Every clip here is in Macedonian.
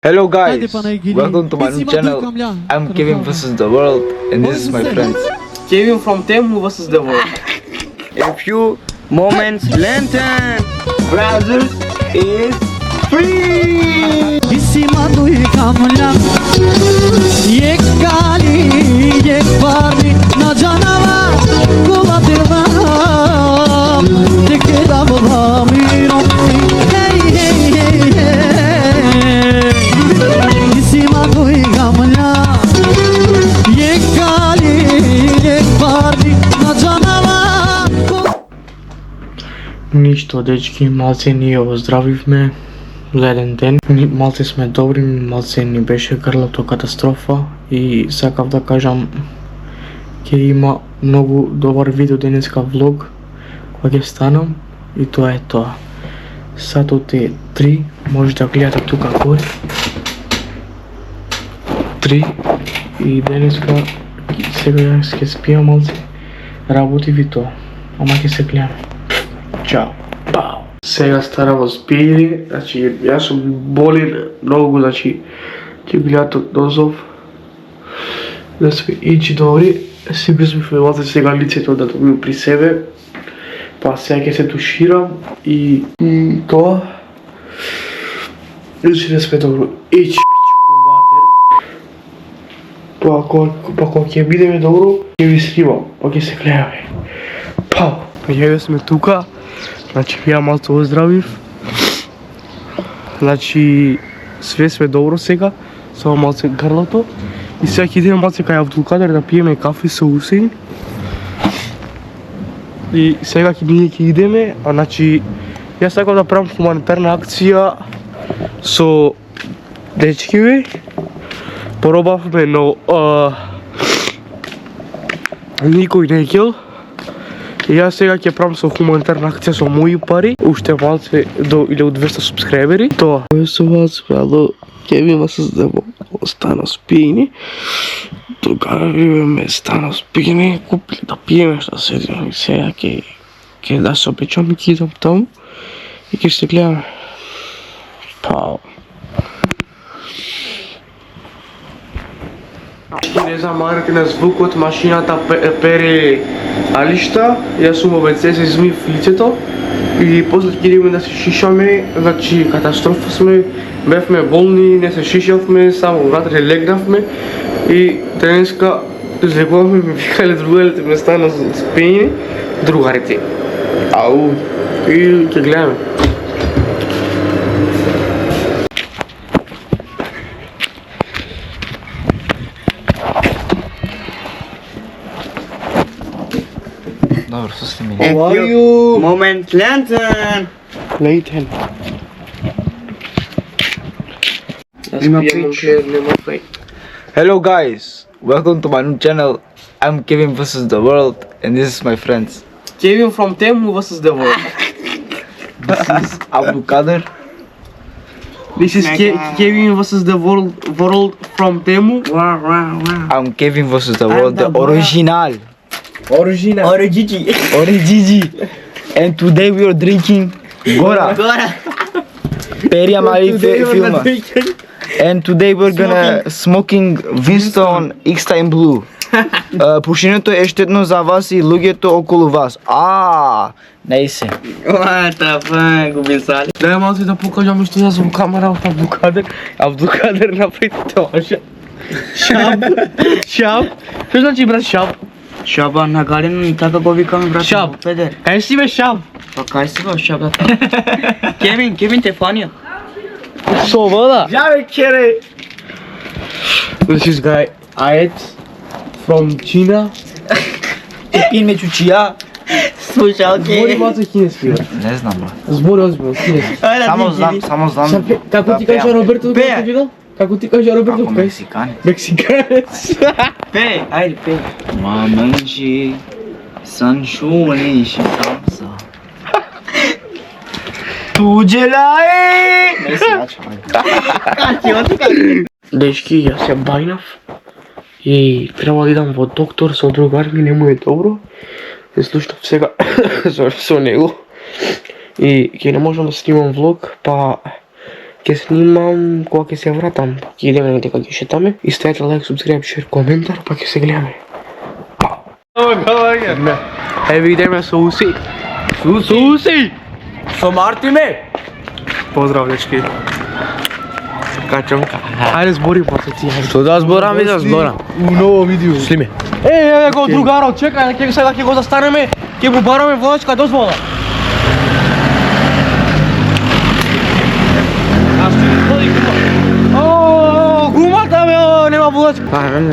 Hello guys, welcome to my new channel. I'm Kevin vs the world and this is my friends. Kevin from Temu vs the world. In a few moments, Lantern Brothers is free! Isima dui kamla Yek gali yek bari na canava Kula dirvam Dikira bhamiram Hey hey hey hey Isima dui kamla Yek gali yek bari na canava Ништо, дечки, малце ние оздравивме за еден ден. Малце сме добри, малце ни беше грлото катастрофа и сакав да кажам ќе има многу добар видео денеска влог кој ќе станам и тоа е тоа. Сатот е 3, може да гледате тука горе. 3 и денеска сега ќе спијам малце, работи ви тоа, ама ќе се гледаме. Чао. Пау. Сега стараво спијани, значи јас сум болен многу, значи ќе гледате од дозов да сме ичи добри, си безмивме малце сега лицето да добим при себе, па сега ќе се туширам и тоа. Значи да сме добро, ичи пичку ватер, па кога ќе бидеме добро, ќе ви снимам, па ќе се гледаме. Пау. Ја сме тука. Значи, ја малце оздравив. Значи, све сме добро сега, само малце грлото. И сега ќе идеме малце кај Абдулкадер да пиеме кафе со Усеин. И сега ние ќе идеме, значи, јас сакам да правам хуманитарна акција со дечкиви. Поробавме, но никој не ќел. И јас сега ќе правам со хуманитарна акција со мои пари, уште малце до 1200 субскрайбери. Тоа. Кој со вас, брало, Кевин vs the world, стана спијани. Другари ме стана спијани, купили да пиеме што седиме. И сега ќе да се обечам и ќе идам таму и ќе се гледаме. Пау. Не замарате на звукот, машината пере алишта, јас сум во WC, се измив лицето и после ќе идеме да се шишаме, значи катастрофа сме, бевме болни, не се шишавме, само внатре легнавме и денеска излегуваме, ми викале другарите, ме стана спијани, другарите. Ау, и ќе гледаме. Добро, со сними. How are you? Moment, Lantern! Лейтен. Hello guys, welcome to my new channel. I'm Kevin vs the world and this is my friends. Kevin from Temu vs the world. This is Abdulkader. This is Kevin vs the world from Temu. Wow, wow, wow. I'm Kevin vs the world, the original. Origigi. Origigi. And today we are drinking Gora. Agora. Peria Mali filma. And today we're gonna smoking Winston X-Time Blue. Пушенето е штетно за вас и луѓето околу вас. Не се. What the fuck, го писали. Дај малце да покажам што јас во камера од Абдулкадер. Абдулкадер направи тоа. Шап. Шап. Што значи брат шап? Шаба на Галин, така го викаме брат. Шап. Педер. Кај си бе шап? Па кај си бе шап да. Кевин те фанио. Со вода. Јаве кере. This is guy Ayet from China. Пин ме чучија. Слушалки. Збори малце кинески. Не знам, брат. Збори озбилно кинески. Само знам. Како ти кажа Роберто како видел? Како ти кажа Роберто Како кај си? мексиканец. Мексиканец. Пе, ајде пе. 我们是三叔你是长子。Туѓе лај! Не си ја чај. Дечки, јас се бајнав и треба да идам во доктор со другар ми, не му е добро. Се слушнав сега со него и ќе не можам да снимам влог, па Ќе снимам кога ќе се вратам. Ќе идеме дека ќе шетаме. И ставете лайк, субскрайб, шер, коментар, па ќе се гледаме. Еве идеме со Уси. Уси! Со Мартиме! Поздрав, дечки. Качамка. Ајде збори после ти. Што да зборам и да зборам. Ново видео. Слиме. Еве го другарот, чекај, ќе сега ќе го застанеме, ќе му бараме водачка дозвола. Гумата бе, нема водачка.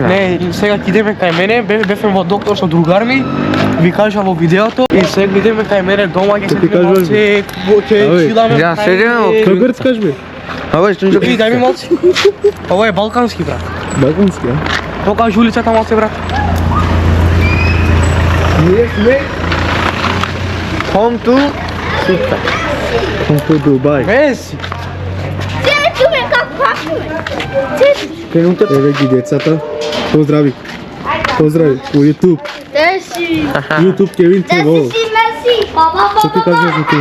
Не, сега ќе идеме кај мене, бевме во доктор со другар ми, ви кажа во видеото и сега идеме кај мене дома, ќе се малце, ќе чиламе. Ја седеме. Како рцкаш бе? Абе, што И дај ми малце. Ова е балкански, брат. Балкански, а? Покажи улицата малце, брат. Ние сме home to Дубај. Меси. Цецуме, како пашуме? Еве ги децата. Поздрави. Поздрави по YouTube. Деси. YouTube Кевин Тево. Деси, мерси. Баба, Што ти кажеш за ти?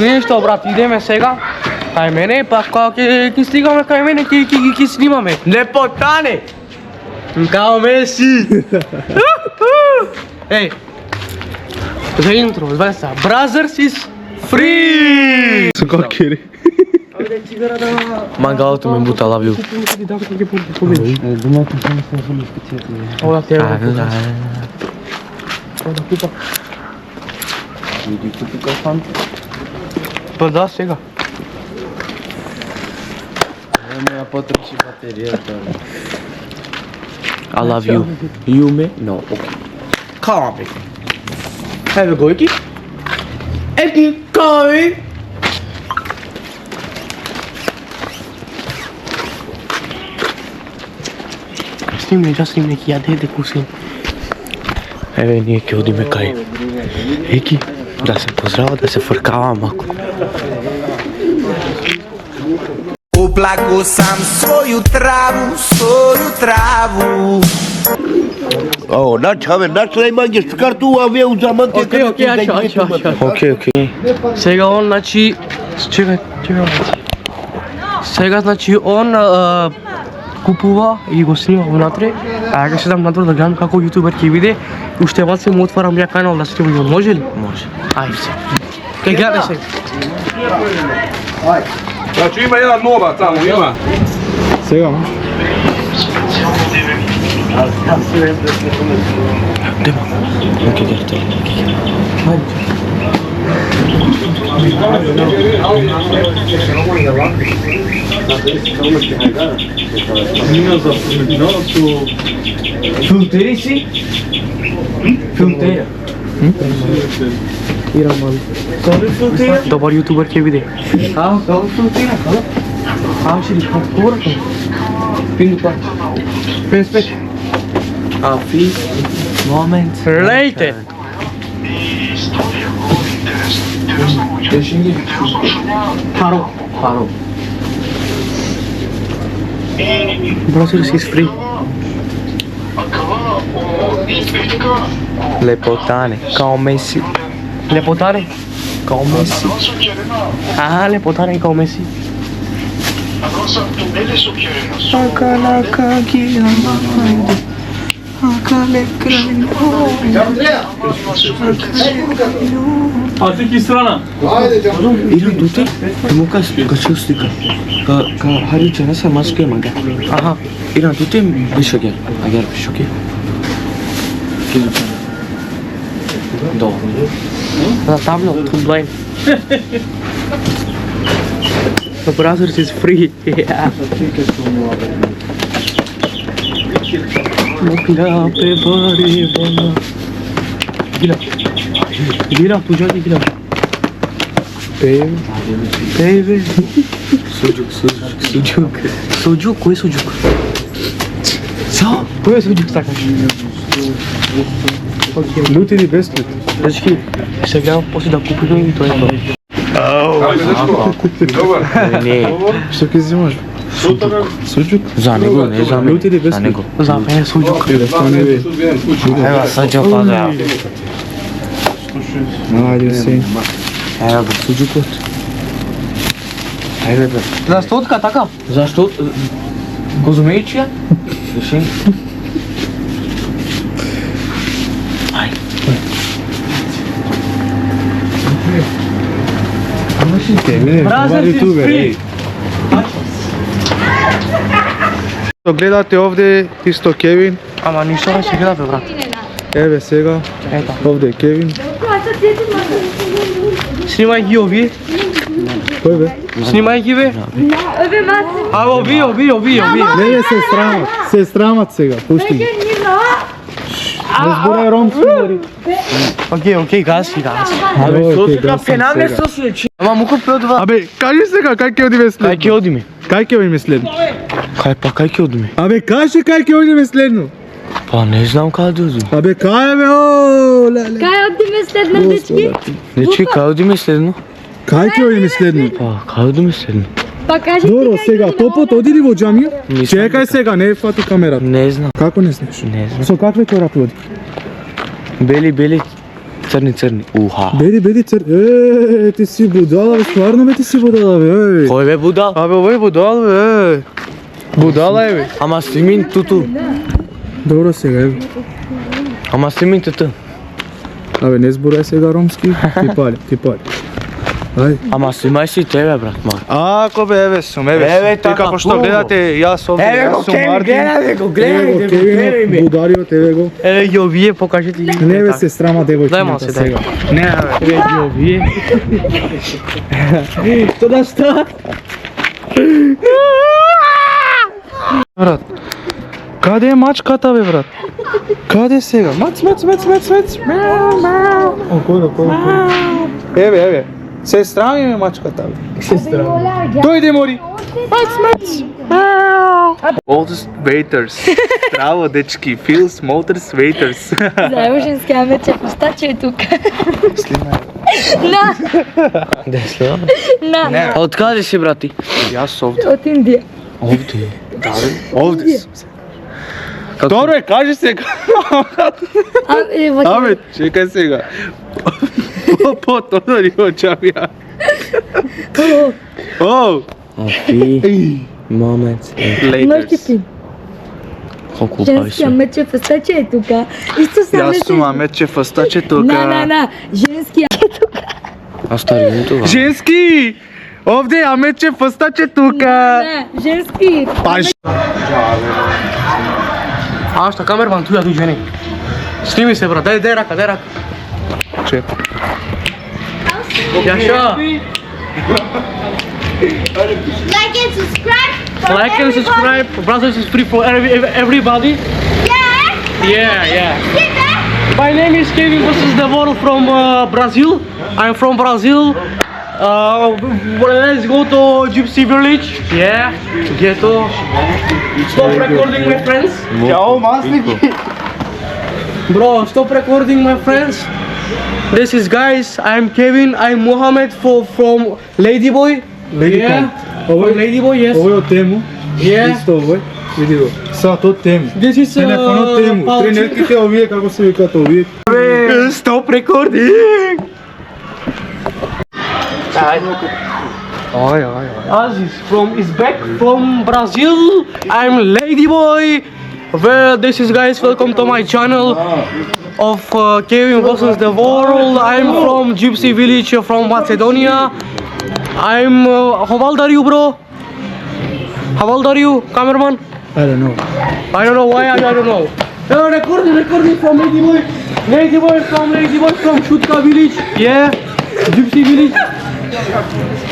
Ништо, брат, идеме сега кај мене, па кога ќе стигаме кај мене, ќе снимаме. Не потане. Као Меси! Ей! За интро, звеса. Brothers is free! Со кокери. Мангалото ме бута, love you. Ова те е. Па да, сега. Нема потроши батеријата. I love you. You me? No, okay. Come on. Еве го Еки. Еки, кој? Снимни, да снимни, ќе јаде де кусин. Еве, ние ќе одиме кај Еки, да се поздравам, да се фркавам малку. Uplago sam svoju travu. Oh, naš najmanje kartu u avion za manke. Окей, Окей. Сега он, значи... Чекај. Сега, значи, он купува и го снима внатре, а ја ќе седам надвор да гледам како јутубер ќе биде, уште малце му отварам ја канал да снимам, може ли? Може. Ајде се. Ке гледай се. Znači ima jedan novac tamo, ima. Сега може. Неке герте. Filteri si? Filtera. Ираман. Добар јутубер ќе биде. Како filtera? Ще ли подпората? Пинду па. 55. Момент. Лејте! Харо. Brothers is free. Лепотане, као Меси. Лепотаре? Као Меси. Лепотаре као Меси. A ti ki strana? Иран дуте, му качил слика. Ка харича не са маске мага. Аха. Иран дуте биш агер. Агер биш окей. До. Да, тамно, too blind. The Brothers is free. Yeah. Gila, tu jadi gila. Baby. Sujuk, кој е суџук? Кој е суџук сакаш? Лут или без лут? Дечки, се гледам после да купиме и тоа е тоа. Dobar. Не, Што ќе взимаш? Суџук? за него, не за Лут или без за лут? него. За мене е суџук. Стане бе. Ева, сад ќе паза. Ајде се. Ева го суџукот. Ајде бе. Зашто така така? Зашто? Козумејчија? Реши. Бразер ти спри. Што гледате овде, исто Кевин. Ама ништо не се гледа бе брат. Еве сега, овде е Кевин. Снимај ги овие. Кој бе? Снимај ги бе. А овие. Не се срамат сега, пушти ги. Не зборај ромски дори. Окей, гаси. Абе, Пенаме со случи. Ама му купи од Абе, кажи сега, кај ќе одиме Кај следно? ќе одиме? Кај ќе одиме следно? Кај ќе одиме? Абе, кажи кај ќе одиме следно? Па не знам каде да одиме. Абе, кај бе, о, леле. Кај одиме следно, дечки? Дечки, кај одиме следно? Кај ќе одиме следно? Па, кај одиме следно? Па кажи Добро, сега, попот оди ли во џамија? Мислам Чекај дека. сега, не фати камерата. Не знам. Како не знаеш? Не знам. Со какви чорапи оди? Бели, црни. Уха. Беди, ти си будала, бе, стварно бе ти си будала, бе, ей. Кој бе будал? Абе, овој будал, бе, будала е, бе. Ама стимин туту. Добро сега, еве. Ама стимин туту. Абе, не зборај сега ромски, ти пали. Ајде. Ама снимај си тебе, брат, ма. Ако бе, еве сум, Еве, И така, како што хубаво. гледате, јас овде, јас сум Мартин. гледај Ево, Кевинот, будариот, еве го. Еве ги овие, покажете ги. Не бе се срама Дајмо се, девојчината дај. сега. Не, бе. Еве ги овие. Тоа што? Брат, каде е мачката, бе, брат? Каде сега? Мац. Околу. Еве. Се срами ме мачката, бе. Се срами. Дојде, мори. Мац. Oldest waiters. Браво, дечки. Phil's Motors waiters. Заево женски амече, пустаче е тука. На, Десло? на, А од каде си, брати? Јас овде. од Индија. Овде. Овде сум се. Добро е, кажи сега. А, ево, Абе, чекај сега. Потодори во џамија. Оу. Опи. Момент. ношки пи. Колку Женски пајсо. амече, пустаче е тука. Исто са Јас сум амече фастаче тука. На, женски А стари тоа. Женски! Овде амече фастаче тука. Не, женски. А што камерман туја дојде не. Сними се брат, дај рака. Чеп. Јаша, Like and subscribe. like and subscribe. Brothers is free for everybody. Yeah. My name is Kevin versus the world from Brazil. I'm from Brazil. Let's go to Gypsy Village. Yeah, ghetto. Stop recording, my friends. Ćao, masliki. Bro, stop recording, my friends. This is guys. I'm Kevin. I'm Mohammed from Ladyboy. Yeah. From Ladyboy, yes. Ovo je od Temu. Yeah. Isto ovo je. Vidi go. Sad od Temu. This is Telefonot Temu. Palči. Trenerkite ovije, kako se vikate ovije. Stop recording. Aziz is back from Brazil. I'm Ladyboy. Well, this is guys. Welcome to my channel of Kevin versus the world. I'm from Gypsy Village from Macedonia. I'm. How old are you, bro? How old are you, cameraman? I don't know. I don't know why. I don't know. Recording from Ladyboy. Ladyboy from Chutka Village. Yeah. Gypsy Village.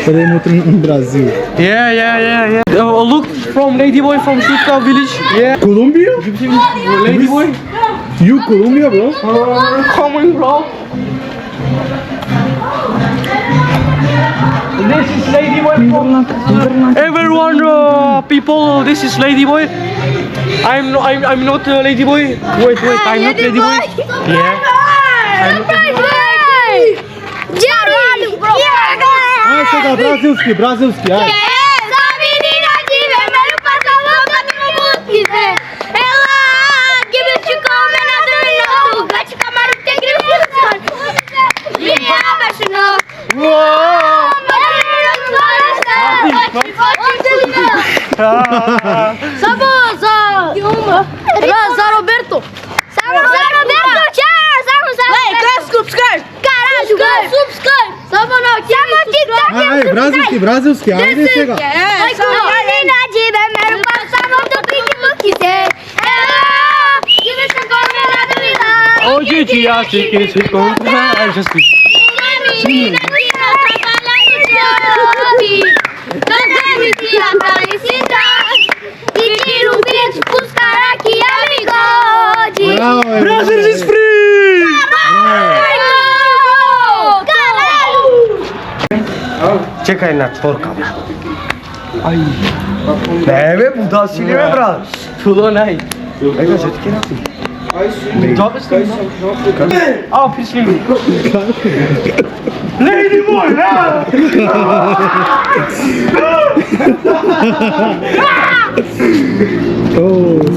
Sada unutra u Brazilu. Yeah. Look from Ladyboy from Chutka Village. Yeah. Kolumbija? Gypsy Village. Ladyboy. You Kolumbija, bro? Coming, bro. This is Ladyboy from everyone, people. This is Ladyboy. I'm not Ladyboy. Wait. I'm not Ladyboy. Yeah. I'm not Ladyboy. Jerry! Ajde sada, brazilski, ajde. Essa menina de vermelho passa louca no música. Ela que me ficou menor no gato camaro tem gripe. Me apaixonou. Samo za Roberto. Samo za Roberto, ciao, samo za Roberto. Subscribe. Caralho, subscribe. Samo no, samo TikTok. Brazilski, ajde сега. Godina dziwę, meru samo do Facebook se. Give us a comment na the video. Hoje dia que se encontra, já se Brazil is free! Čekaj na tvorka. Aj. Ne be, budasi ne be, brat. tudo nai. Ega, že ti napi. Dobro ste. A, pislim. Lady boy, na!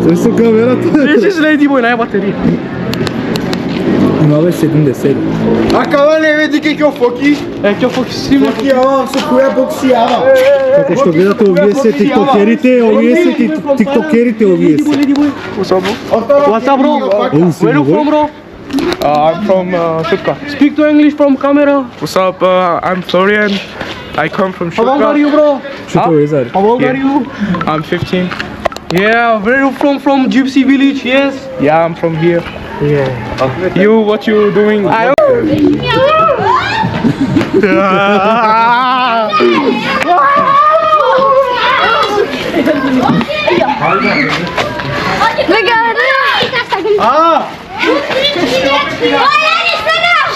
Što su kamerata? This is Lady boy, na bateria. Imava 77. Acaba ne vidi que eu for aqui. É que eu foco cima. Aqui, ó, se tu é boxeava. Како што гледате овие се тиктокерите, овие се. Lady boy. What's up, bro? Where you from, bro? I'm from Stuttgart. Speak to English from camera. What's up? I'm Florian. I come from How old are Stuttgart. you, bro? Што е зар? How old are you? I'm 15. Yeah, where you from Gypsy Village, yes? Yeah, I'm from here. Yeah. You, what you doing?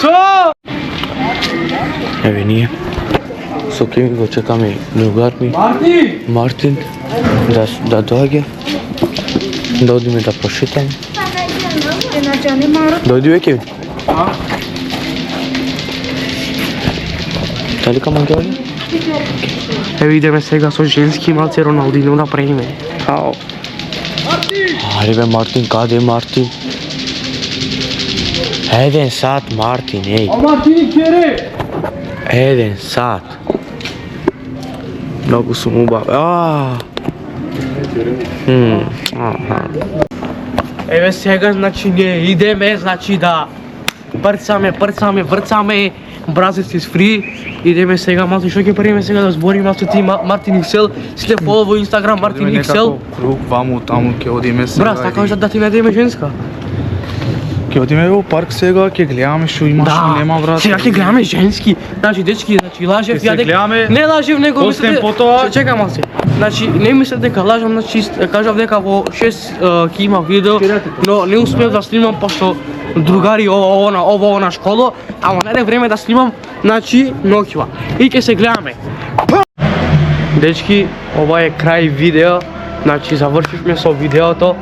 So, Еве ние со Кевин го чекаме другар ми Мартин да доаѓа, да одиме да прошетаме. Дојди бе, Кевин. Дали камо ќе оди? еве идеме сега со женски малце Роналдино да правиме. Ао. Аре бе, Мартин, каде е Мартин? Еден сат, Мартин, еј. Мартини кере. Еден сат. Многу сум убав. Еве сега, значи, ние идеме, значи, да врцаме, Бразилс is free. Идеме сега, малце, што ќе правиме сега, да збориме, малце, ти, Мартин Иксел, сите фоло во Инстаграм, Мартин Иксел. Круг, ваму, таму, ќе одиме сега. Брат, така да ти најдеме женска. Ќе одиме во парк сега, ќе гледаме што има, што нема, брат. Сега ќе гледаме женски. Значи, дечки, значи, лажев, Ќе се гледаме. Не лажев, него Остен потоа. Чекам малце. Значи, не мислете дека лажам, значи, кажав дека во 6 ќе има видео, но не успеав да снимам, пошто другари ова на школо, ама најде време да снимам, значи, ноќува. И ќе се гледаме. Дечки, ова е крај видео, значи, завршивме со видеото.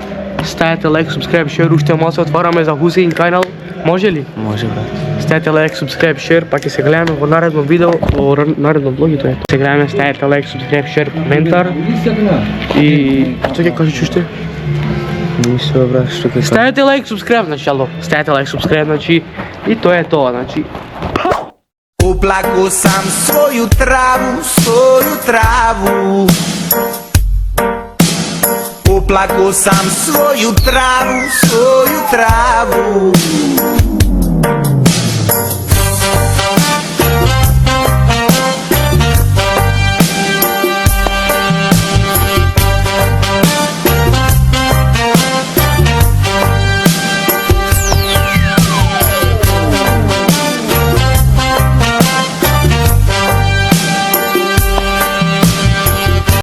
Ставете лайк, subscribe, share, уште малце отвараме за Хусеин канал. Може ли? Може, брат. Ставете лайк, subscribe, share, па ќе се гледаме во наредно видео, во наредно блог и тоа е. Се гледаме, ставете лайк, subscribe, share, коментар. И што ќе кажеш уште? Нисо, брат, што ќе кажам. Ставете лайк, subscribe, значи, ало. Ставете лайк, subscribe, значи, и тоа е тоа, значи. Oplago sam svoju travu. Oplago sam svoju travu.